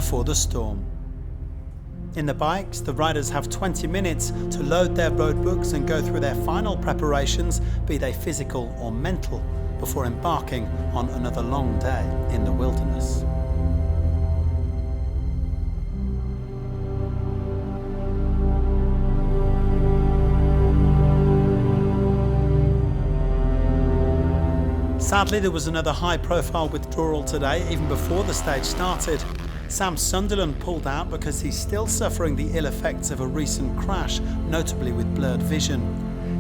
before the storm. In the bikes, the riders have 20 minutes to load their road books and go through their final preparations, be they physical or mental, before embarking on another long day in the wilderness. Sadly, there was another high-profile withdrawal today, even before the stage started. Sam Sunderland pulled out because he's still suffering the ill effects of a recent crash, notably with blurred vision.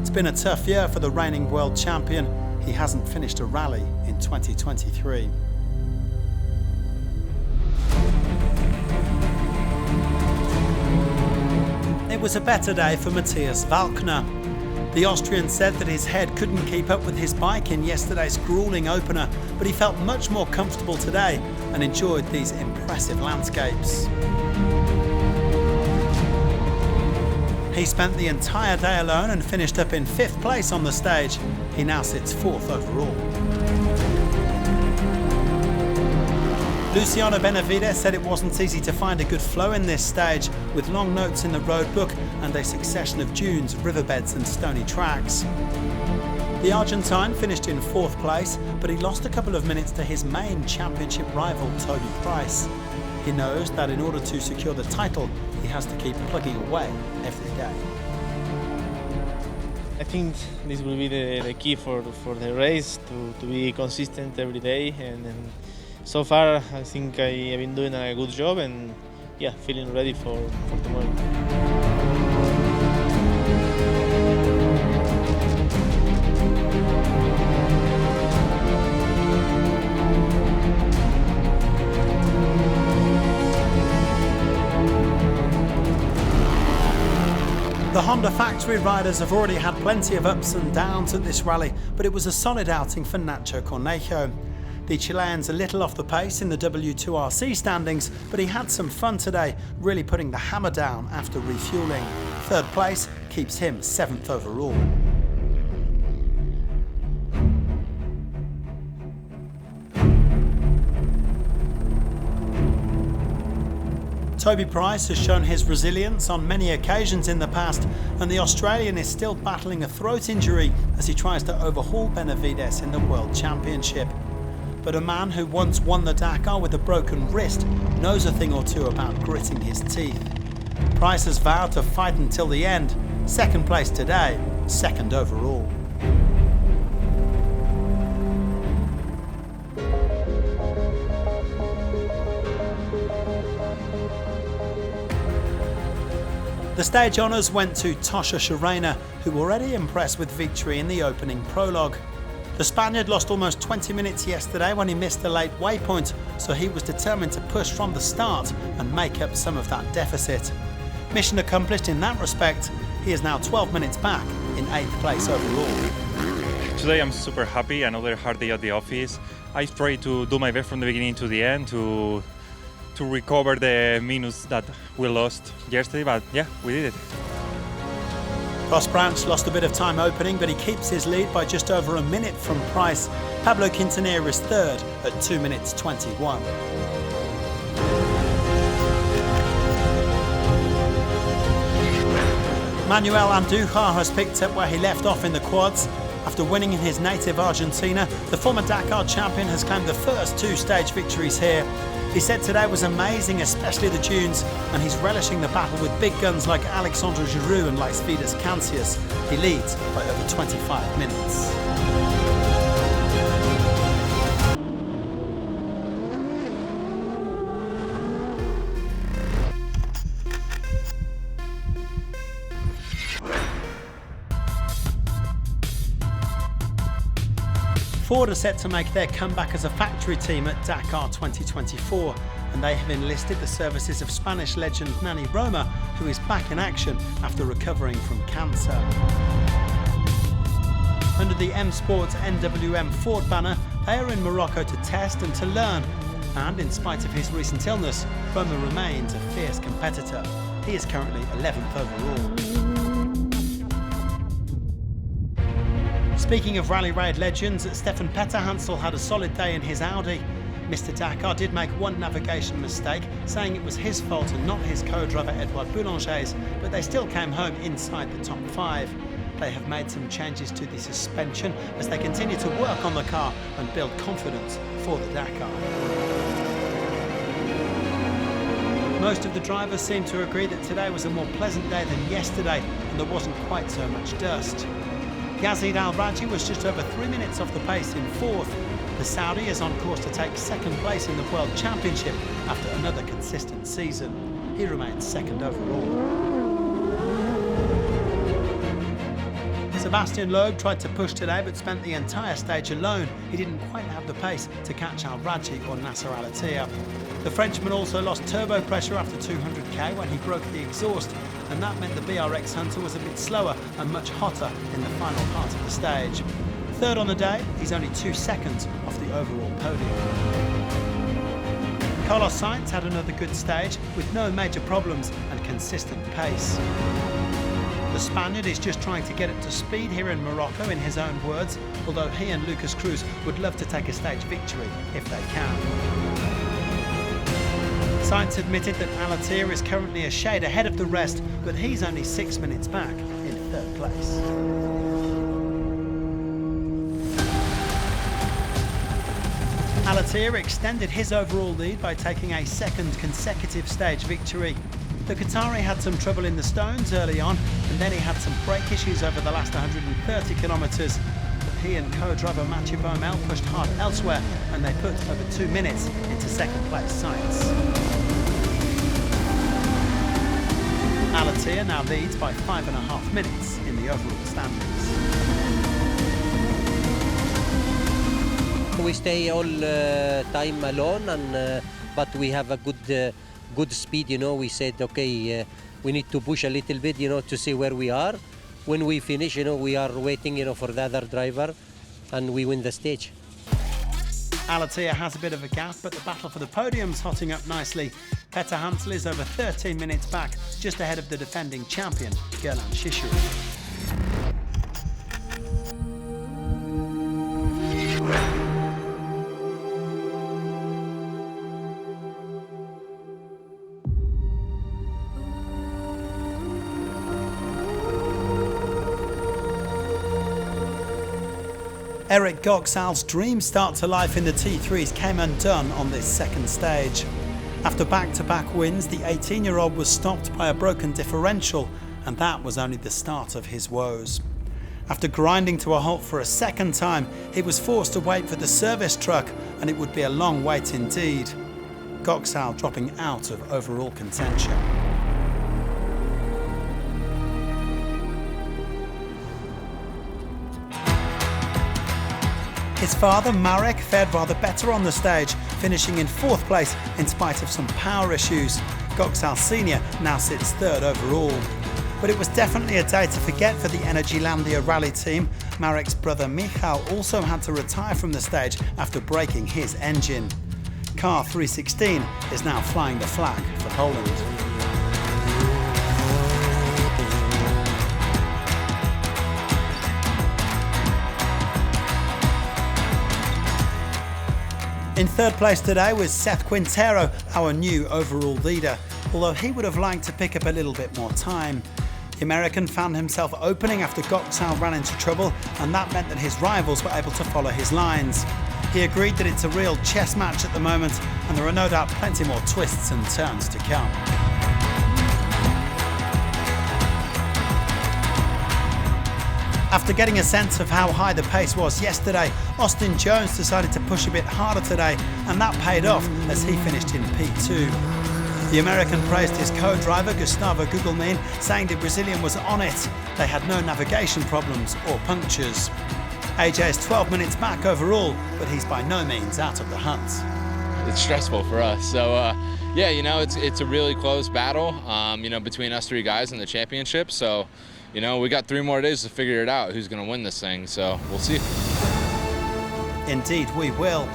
It's been a tough year for the reigning world champion. He hasn't finished a rally in 2023. It was a better day for Matthias Walkner. The Austrian said that his head couldn't keep up with his bike in yesterday's grueling opener, but he felt much more comfortable today and enjoyed these impressive landscapes. He spent the entire day alone and finished up in 5th place on the stage. He now sits 4th overall. Luciano Benavides said it wasn't easy to find a good flow in this stage, with long notes in the road book and a succession of dunes, riverbeds and stony tracks. The Argentine finished in 4th place, but he lost a couple of minutes to his main championship rival, Toby Price. He knows that in order to secure the title, he has to keep plugging away every day. I think this will be the key for the race, to be consistent every day, and so far I think I've been doing a good job, and yeah, feeling ready for tomorrow. The Honda factory riders have already had plenty of ups and downs at this rally, but it was a solid outing for Nacho Cornejo. The Chilean's a little off the pace in the W2RC standings, but he had some fun today, really putting the hammer down after refueling. 3rd place keeps him 7th overall. Toby Price has shown his resilience on many occasions in the past, and the Australian is still battling a throat injury as he tries to overhaul Benavides in the World Championship. But a man who once won the Dakar with a broken wrist knows a thing or two about gritting his teeth. Price has vowed to fight until the end. 2nd place today, 2nd overall. The stage honours went to Tosha Sharena, who already impressed with victory in the opening prologue. The Spaniard lost almost 20 minutes yesterday when he missed a late waypoint, so he was determined to push from the start and make up some of that deficit. Mission accomplished in that respect. He is now 12 minutes back in 8th place overall. Today I'm super happy, another hard day at the office. I tried to do my best from the beginning to the end to recover the minutes that we lost yesterday, but yeah, we did it. Ross Branch lost a bit of time opening, but he keeps his lead by just over a minute from Price. Pablo Quintanilla is 3rd at 2 minutes 21. Manuel Andújar has picked up where he left off in the quads. After winning in his native Argentina, the former Dakar champion has claimed the first 2 stage victories here. He said today was amazing, especially the dunes, and he's relishing the battle with big guns like Alexandre Giroux and Leisvidas Kancias. He leads by over 25 minutes. Ford are set to make their comeback as a factory team at Dakar 2024, and they have enlisted the services of Spanish legend Nani Roma, who is back in action after recovering from cancer. Under the M Sports NWM Ford banner, they are in Morocco to test and to learn, and in spite of his recent illness, Roma remains a fierce competitor. He is currently 11th overall. Speaking of rally raid legends, Stefan Petterhansel had a solid day in his Audi. Mr. Dakar did make one navigation mistake, saying it was his fault and not his co-driver Edouard Boulanger's, but they still came home inside the top 5. They have made some changes to the suspension as they continue to work on the car and build confidence for the Dakar. Most of the drivers seem to agree that today was a more pleasant day than yesterday and there wasn't quite so much dust. Yazid Al-Rallye was just over 3 minutes off the pace in 4th. The Saudi is on course to take 2nd place in the World Championship after another consistent season. He remains 2nd overall. Sebastian Loeb tried to push today but spent the entire stage alone. He didn't quite have the pace to catch Al-Rallye or Nasser al-Attiyah. The Frenchman also lost turbo pressure after 200k when he broke the exhaust, and that meant the BRX Hunter was a bit slower and much hotter in the final part of the stage. 3rd on the day, he's only 2 seconds off the overall podium. Carlos Sainz had another good stage with no major problems and consistent pace. The Spaniard is just trying to get it to speed here in Morocco in his own words, although he and Lucas Cruz would love to take a stage victory if they can. Sainz admitted that al-Attiyah is currently a shade ahead of the rest, but he's only 6 minutes back in 3rd place. Al-Attiyah extended his overall lead by taking a 2nd consecutive stage victory. The Qatari had some trouble in the stones early on, and then he had some brake issues over the last 130 kilometres. But he and co-driver Mathieu Baumel pushed hard elsewhere, and they put over 2 minutes into 2nd place Sainz. Al-Attiyah now leads by 5.5 minutes in the overall standings. We stay all time alone, but we have a good speed. We said, okay, we need to push a little bit, to see where we are. When we finish, we are waiting, for the other driver, and we win the stage. Al-Attiyah has a bit of a gap, but the battle for the podium's hotting up nicely. Petter Hansel is over 13 minutes back, just ahead of the defending champion, Gerland Shishiri. Eric Goxal's dream start to life in the T3s came undone on this 2nd stage. After back-to-back wins, the 18-year-old was stopped by a broken differential, and that was only the start of his woes. After grinding to a halt for a 2nd time, he was forced to wait for the service truck, and it would be a long wait indeed. Goxal dropping out of overall contention. His father, Maroc, fared rather better on the stage, finishing in 4th place in spite of some power issues. Goxal Sr. now sits 3rd overall. But it was definitely a day to forget for the Energylandia Rallye team. Maroc's brother Michał also had to retire from the stage after breaking his engine. Car 316 is now flying the flag for Poland. In 3rd place today was Seth Quintero, our new overall leader, although he would have liked to pick up a little bit more time. The American found himself opening after Goxal ran into trouble, and that meant that his rivals were able to follow his lines. He agreed that it's a real chess match at the moment, and there are no doubt plenty more twists and turns to come. After getting a sense of how high the pace was yesterday, Austin Jones decided to push a bit harder today, and that paid off as he finished in P2. The American praised his co-driver Gustavo Gugelmin, saying the Brazilian was on it. They had no navigation problems or punctures. AJ is 12 minutes back overall, but he's by no means out of the hunt. It's stressful for us, so yeah, it's a really close battle, between us 3 guys in the championship. So, we got 3 more days to figure it out who's going to win this thing. So we'll see. Indeed, we will.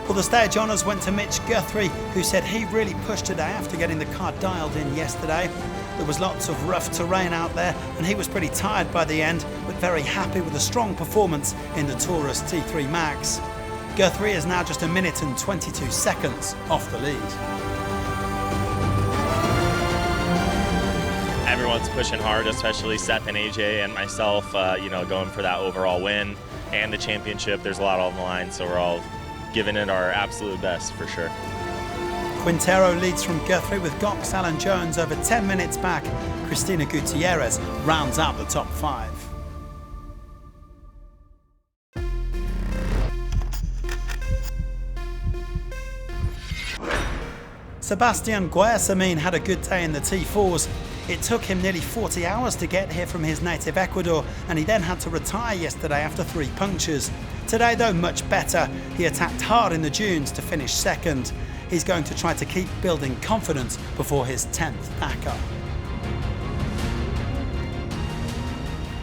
Well, the stage honours went to Mitch Guthrie, who said he really pushed today after getting the car dialed in yesterday. There was lots of rough terrain out there, and he was pretty tired by the end, but very happy with a strong performance in the Taurus T3 Max. Guthrie is now just 1 minute and 22 seconds off the lead. Everyone's pushing hard, especially Seth and AJ and myself, going for that overall win and the championship. There's a lot on the line, so we're all giving it our absolute best for sure. Quintero leads from Guthrie with Gox Alan Jones over 10 minutes back. Cristina Gutierrez rounds out the top 5. Sebastian Guayasamín had a good day in the T4s. It took him nearly 40 hours to get here from his native Ecuador, and he then had to retire yesterday after 3 punctures. Today though, much better. He attacked hard in the dunes to finish second. He's going to try to keep building confidence before his 10th Dakar.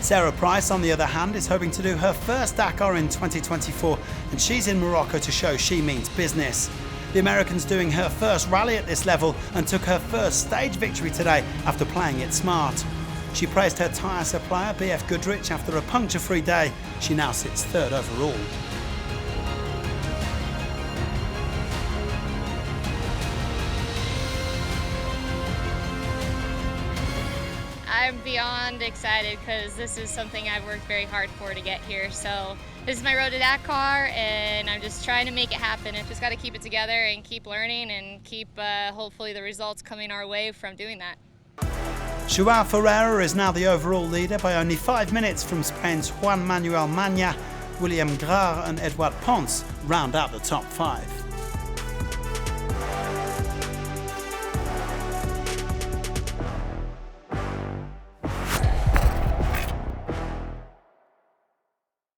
Sarah Price, on the other hand, is hoping to do her first Dakar in 2024, and she's in Morocco to show she means business. The American's doing her first rally at this level and took her first stage victory today after playing it smart. She praised her tyre supplier BF Goodrich after a puncture-free day. She now sits 3rd overall. I'm beyond excited because this is something I've worked very hard for to get here. So this is my road to Dakar, and I'm just trying to make it happen. I've just got to keep it together and keep learning and keep hopefully the results coming our way from doing that. Joao Ferreira is now the overall leader by only 5 minutes from Spain's Juan Manuel Maña. William Grard and Edouard Pons round out the top 5.